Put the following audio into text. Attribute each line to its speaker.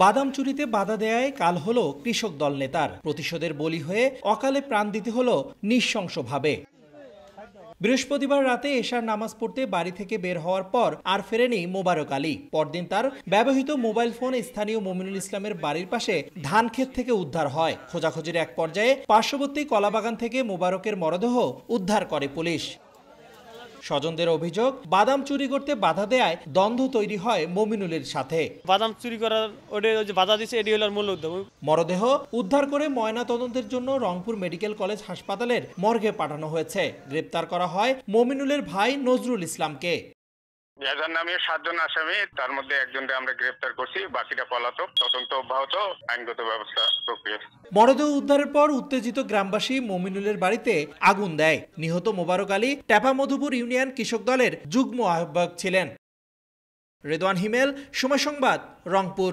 Speaker 1: বাদাম চুরিতে বাধা দেয়ায় কাল হলো কৃষক দল নেতার প্রতিশোধের বলি হয়ে অকালে প্রাণ দিতে হলো নৃশংসভাবে। বৃহস্পতিবার রাতে এশার নামাজ পড়তে বাড়ি থেকে বের হওয়ার পর আর ফেরেনি মোবারক আলী। পরদিন তার ব্যবহৃত মোবাইল ফোন স্থানীয় মমিনুল ইসলামের বাড়ির পাশে ধান ক্ষেত থেকে উদ্ধার হয়। খোঁজাখুঁজির এক পর্যায়ে পার্শ্ববর্তী কলাবাগান থেকে মোবারকের মরদেহ উদ্ধার করে পুলিশ। স্বজনদের অভিযোগ, বাদাম চুরি করতে বাধা দেয়ায় দ্বন্দ্ব তৈরি হয় মমিনুলের সাথে।
Speaker 2: বাদাম চুরি করার বাধা দিচ্ছে, এটি হলো মূল উদ্যোগ।
Speaker 1: মরদেহ উদ্ধার করে ময়না তদন্তের জন্য রংপুর মেডিকেল কলেজ হাসপাতালের মর্গে পাঠানো হয়েছে। গ্রেপ্তার করা হয় মমিনুলের ভাই নজরুল ইসলামকে।
Speaker 3: এজার নামে 7 জন আসামি, তার মধ্যে একজনকে আমরা গ্রেপ্তার করছি, বাকিটা পলাতক। তদন্ত অব্যাহত, আইনগত ব্যবস্থা প্রক্রিয়া।
Speaker 1: মরদেহ উদ্ধারের পর উত্তেজিত গ্রামবাসী মমিনুলের বাড়িতে আগুন দেয়। নিহত মোবারক আলী টেপা মধুপুর ইউনিয়ন কৃষক দলের যুগ্ম আহ্বায়ক ছিলেন। রেদওয়ান হিমেল, সময় সংবাদ, রংপুর।